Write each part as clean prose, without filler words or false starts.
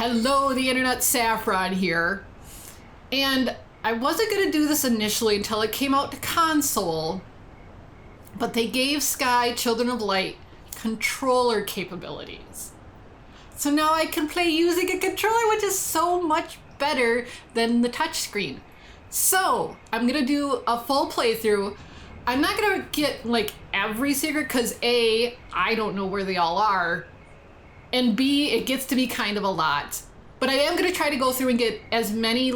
Hello, the internet, Saffron here. And I wasn't going to do this initially until it came out to console, but they gave Sky Children of Light controller capabilities. So now I can play using a controller, which is so much better than the touchscreen. So I'm going to do a full playthrough. I'm not going to get like every secret because A, I don't know where they all are. And B, it gets to be kind of a lot. But I am going to try to go through and get as many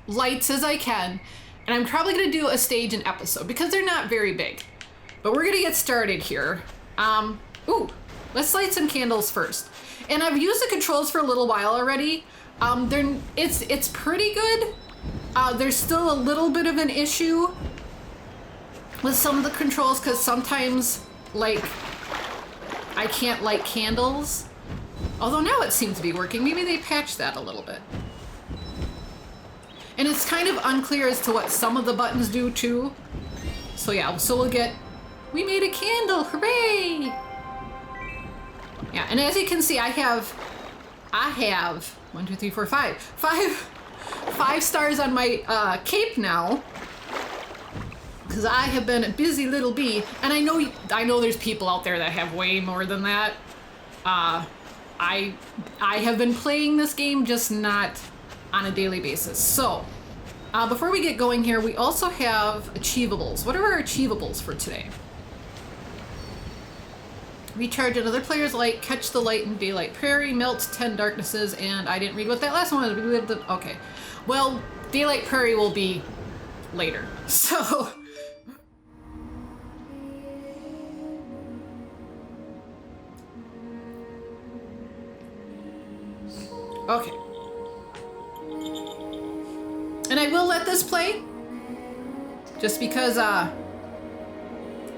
lights as I can. And I'm probably going to do a stage an episode because they're not very big. But we're going to get started here. Ooh, let's light some candles first. And I've used the controls for a little while already. It's pretty good. There's still a little bit of an issue with some of the controls because sometimes, like, I can't light candles. Although now it seems to be working. Maybe they patched that a little bit. And it's kind of unclear as to what some of the buttons do too. So yeah, we made a candle, hooray! Yeah, and as you can see, I have 1, 2, 3, 4, 5 stars on my cape now. Because I have been a busy little bee, and I know there's people out there that have way more than that. I have been playing this game, just not on a daily basis. So, before we get going here, we also have achievables. What are our achievables for today? Recharge another player's light, catch the light in Daylight Prairie, melt 10 darknesses, and I didn't read what that last one was. Okay. Well, Daylight Prairie will be later. So... Okay. And I will let this play. Just because,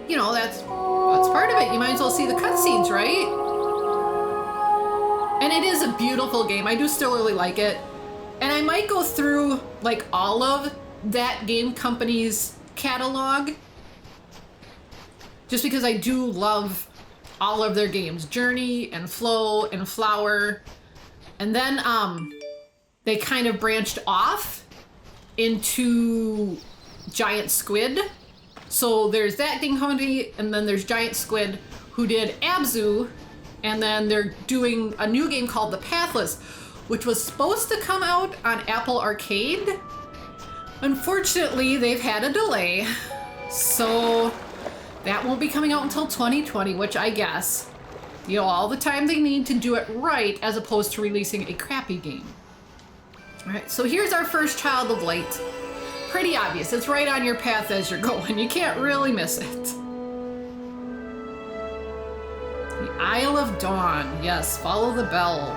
you know, that's part of it. You might as well see the cutscenes, right? And it is a beautiful game. I do still really like it. And I might go through, like, all of that game company's catalog. Just because I do love all of their games. Journey and Flow and Flower. And then they kind of branched off into Giant Squid. So there's that game company, and then there's Giant Squid, who did Abzu, and then they're doing a new game called The Pathless, which was supposed to come out on Apple Arcade. Unfortunately, they've had a delay, so that won't be coming out until 2020, which I guess, you know, all the time they need to do it right as opposed to releasing a crappy game. All right, so here's our first Child of Light. Pretty obvious, it's right on your path as you're going. You can't really miss it. The Isle of Dawn, yes, follow the bell.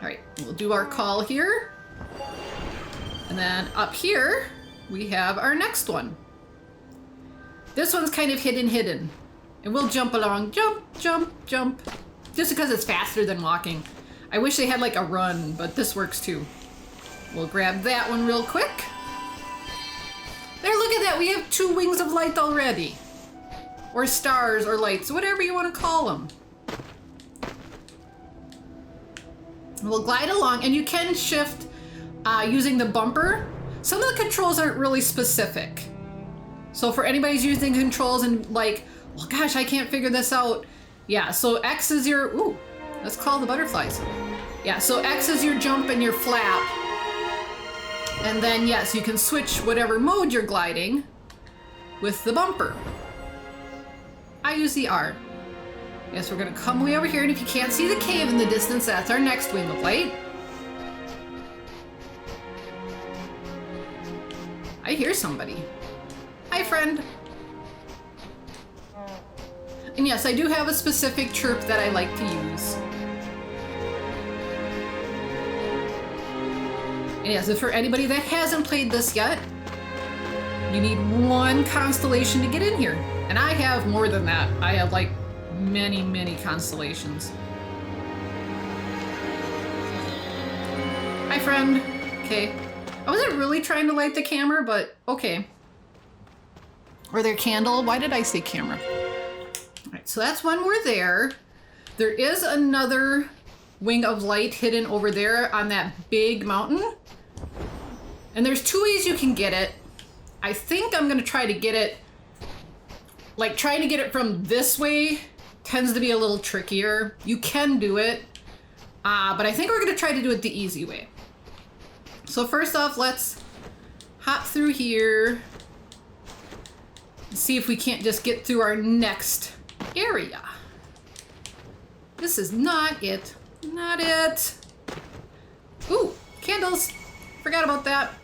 All right, we'll do our call here. And then up here, we have our next one. This one's kind of hidden. And we'll jump along, jump, jump, jump. Just because it's faster than walking. I wish they had like a run, but this works too. We'll grab that one real quick. There, look at that, we have 2 wings of light already. Or stars or lights, whatever you want to call them. We'll glide along, and you can shift using the bumper. Some of the controls aren't really specific. So for anybody who's using controls and like, well, gosh, I can't figure this out. Yeah, so X is your, ooh, let's call the butterflies. Yeah, so X is your jump and your flap. And then, yes, you can switch whatever mode you're gliding with the bumper. I use the R. Yes, we're gonna come way over here, and if you can't see the cave in the distance, that's our next wing of light. I hear somebody. Hi, friend. And yes, I do have a specific chirp that I like to use. And yes, if for anybody that hasn't played this yet, you need 1 constellation to get in here. And I have more than that. I have like many, many constellations. Hi, friend. Okay. I wasn't really trying to light the camera, but okay. Or their candle. Why did I say camera? All right, so that's when we're there. There is another wing of light hidden over there on that big mountain. And there's two ways you can get it. I think I'm gonna try to get it, like trying to get it from this way tends to be a little trickier. You can do it, but I think we're gonna try to do it the easy way. So first off, let's hop through here and see if we can't just get through our next area. This is not it. Not it. Ooh, candles. Forgot about that.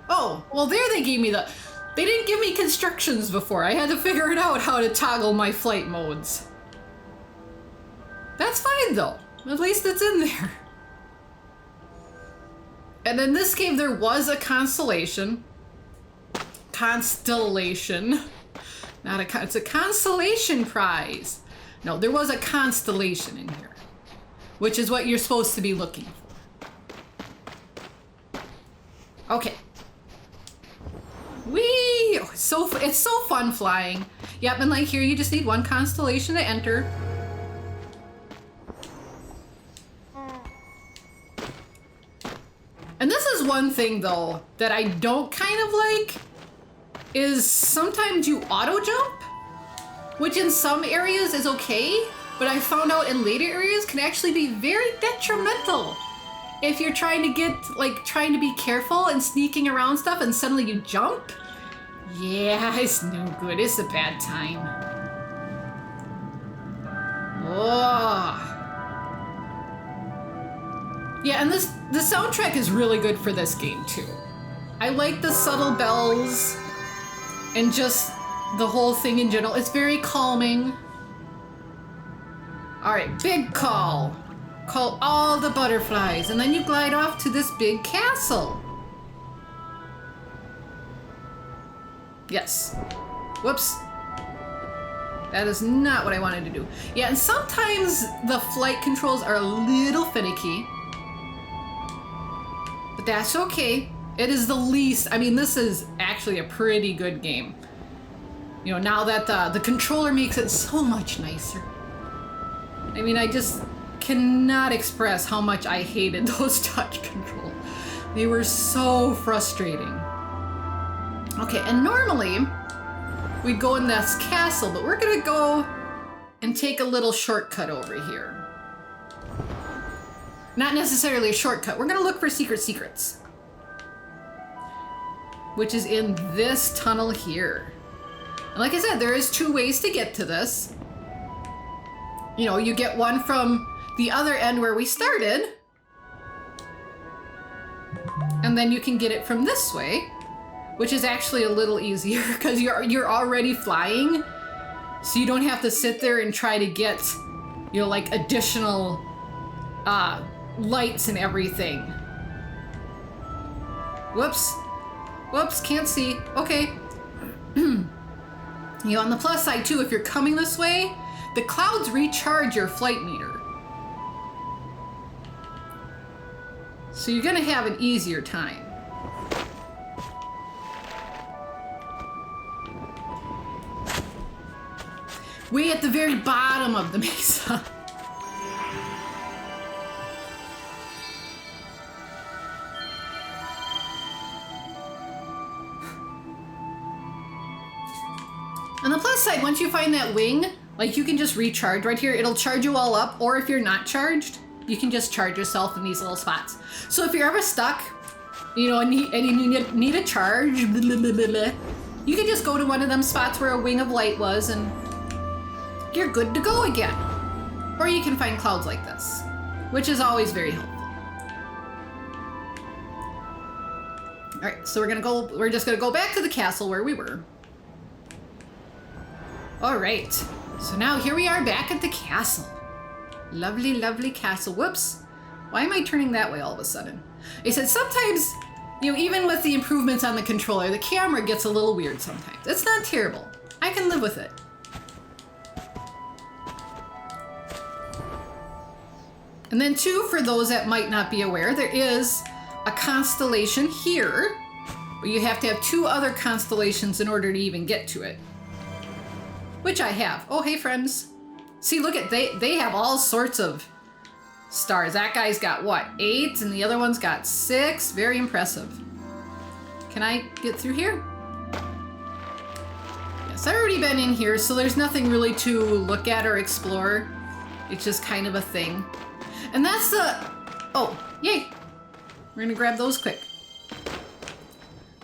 Oh, well there they gave me the... They didn't give me constructions before. I had to figure it out how to toggle my flight modes. That's fine though. At least it's in there. And in this game there was a constellation. Constellation. Not a it's a consolation prize. No, there was a constellation in here, which is what you're supposed to be looking for. Okay. Whee! Oh, it's so fun flying. Yep, and like here you just need one constellation to enter. And this is one thing though that I don't kind of like is sometimes you auto jump, which in some areas is okay, but I found out in later areas can actually be very detrimental. If you're trying to get, like, trying to be careful and sneaking around stuff and suddenly you jump, yeah, it's no good. It's a bad time. Oh. Yeah, and the soundtrack is really good for this game too. I like the subtle bells and just the whole thing in general. It's very calming. All right, big call. Call all the butterflies, and then you glide off to this big castle. Yes. Whoops. That is not what I wanted to do. Yeah, and sometimes the flight controls are a little finicky, but that's okay. It is the least, I mean, this is actually a pretty good game. You know, now that the controller makes it so much nicer. I mean, I just cannot express how much I hated those touch controls. They were so frustrating. Okay, and normally we'd go in this castle, but we're gonna go and take a little shortcut over here. Not necessarily a shortcut, we're gonna look for secrets. Which is in this tunnel here. And like I said, there is two ways to get to this. You know, you get one from the other end where we started, and then you can get it from this way, which is actually a little easier because you're already flying, so you don't have to sit there and try to get, you know, like additional lights and everything. Whoops, can't see. Okay. You know, on the plus side too, if you're coming this way, the clouds recharge your flight meter. So you're gonna have an easier time. Way at the very bottom of the mesa. On the plus side, once you find that wing, like you can just recharge right here. It'll charge you all up, or if you're not charged, you can just charge yourself in these little spots. So if you're ever stuck, you know, and you need a charge, you can just go to one of them spots where a wing of light was and you're good to go again. Or you can find clouds like this, which is always very helpful. All right, so we're just gonna go back to the castle where we were. All right, so now here we are back at the castle. Lovely, lovely castle. Whoops. Why am I turning that way all of a sudden? I said sometimes, you know, even with the improvements on the controller, the camera gets a little weird sometimes. It's not terrible. I can live with it. And then too, for those that might not be aware, there is a constellation here, but you have to have two other constellations in order to even get to it. which I have. Oh, hey, friends. See, look at, they have all sorts of stars. That guy's got, what, 8? And the other one's got 6. Very impressive. Can I get through here? Yes, I've already been in here, so there's nothing really to look at or explore. It's just kind of a thing. And that's the... Oh, yay. We're gonna grab those quick.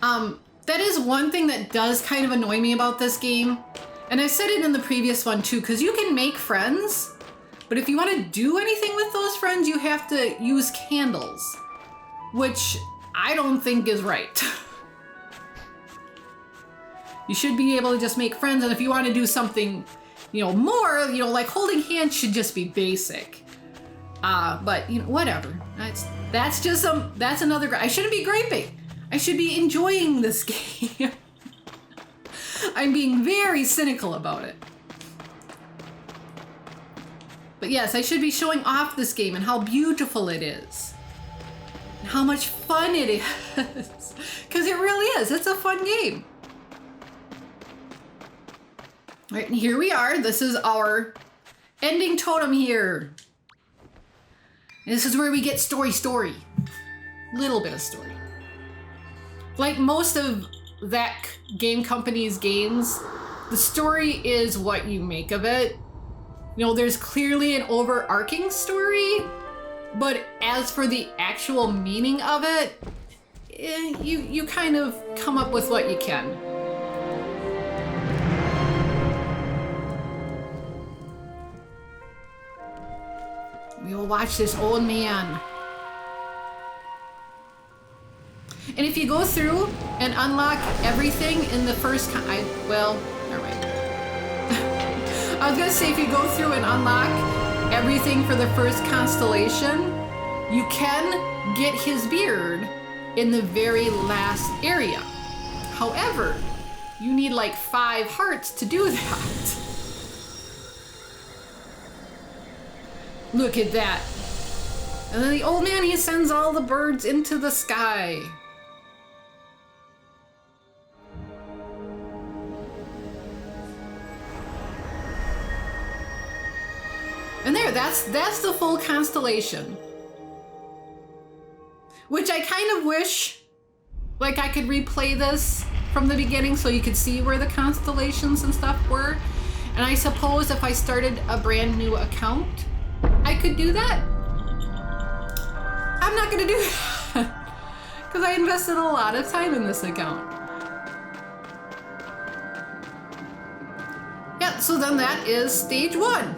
That is one thing that does kind of annoy me about this game. And I said it in the previous one too, because you can make friends, but if you want to do anything with those friends, you have to use candles, which I don't think is right. You should be able to just make friends, and if you want to do something, you know, more, you know, like holding hands should just be basic. But you know, whatever. That's just that's another. I shouldn't be griping. I should be enjoying this game. I'm being very cynical about it. But yes, I should be showing off this game and how beautiful it is. And how much fun it is. Because it really is. It's a fun game. All right, and here we are. This is our ending totem here. And this is where we get story. Little bit of story. Like most of that game company's games, the story is what you make of it. You know, there's clearly an overarching story, but as for the actual meaning of it, you kind of come up with what you can. We will watch this old man. And if you go through and unlock everything in the first, well, never mind. I was gonna say if you go through and unlock everything for the first constellation, you can get his beard in the very last area. However, you need like 5 hearts to do that. Look at that. And then the old man, he sends all the birds into the sky. And there, that's the full constellation. Which I kind of wish, like I could replay this from the beginning so you could see where the constellations and stuff were. And I suppose if I started a brand new account, I could do that. I'm not gonna do that because I invested a lot of time in this account. Yeah, so then that is stage 1.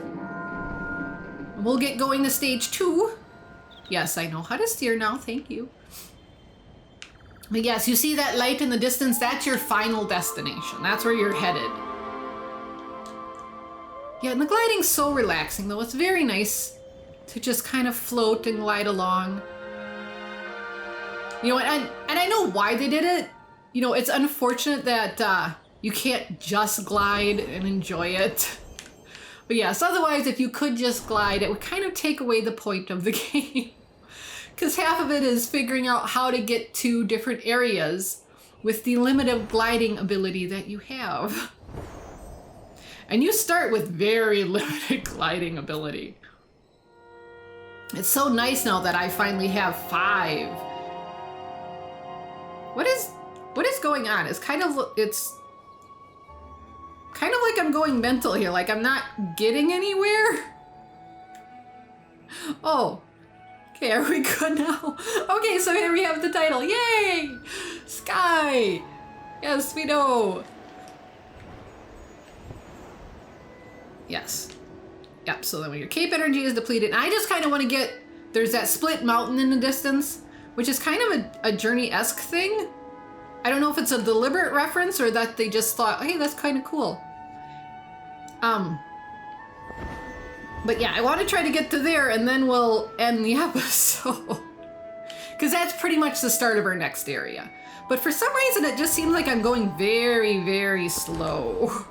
We'll get going to stage 2. Yes, I know how to steer now, thank you. But yes, you see that light in the distance, that's your final destination. That's where you're headed. Yeah, and the gliding's so relaxing though. It's very nice to just kind of float and glide along. You know, and I know why they did it. You know, it's unfortunate that you can't just glide and enjoy it. But yes, otherwise, if you could just glide, it would kind of take away the point of the game. Because half of it is figuring out how to get to different areas with the limited gliding ability that you have. And you start with very limited gliding ability. It's so nice now that I finally have 5. What is going on? It's kind of like I'm going mental here, like I'm not getting anywhere. Oh, okay, are we good now? Okay, so here we have the title, yay! Sky! Yes, we know. Yes. Yep, so then when your cape energy is depleted, and I just kind of want to get, there's that split mountain in the distance, which is kind of a Journey-esque thing. I don't know if it's a deliberate reference or that they just thought, hey, that's kind of cool. But yeah, I want to try to get to there and then we'll end the episode. Because that's pretty much the start of our next area. But for some reason, it just seems like I'm going very, very slow.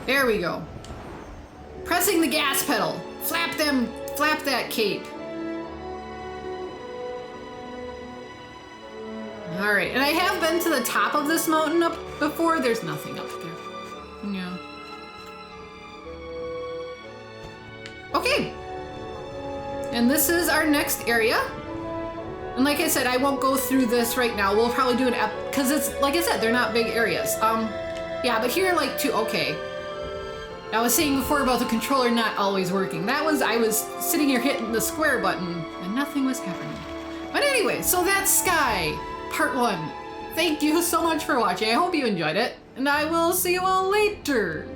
There we go. Pressing the gas pedal. Flap that cape. All right, and I have been to the top of this mountain up before. There's nothing up there. Yeah. Okay. And this is our next area. And like I said, I won't go through this right now. We'll probably do an because it's, like I said, they're not big areas. Yeah, but here, like, okay. I was saying before about the controller not always working. I was sitting here hitting the square button and nothing was happening. But anyway, so that's Sky, part 1. Thank you so much for watching. I hope you enjoyed it, and I will see you all later.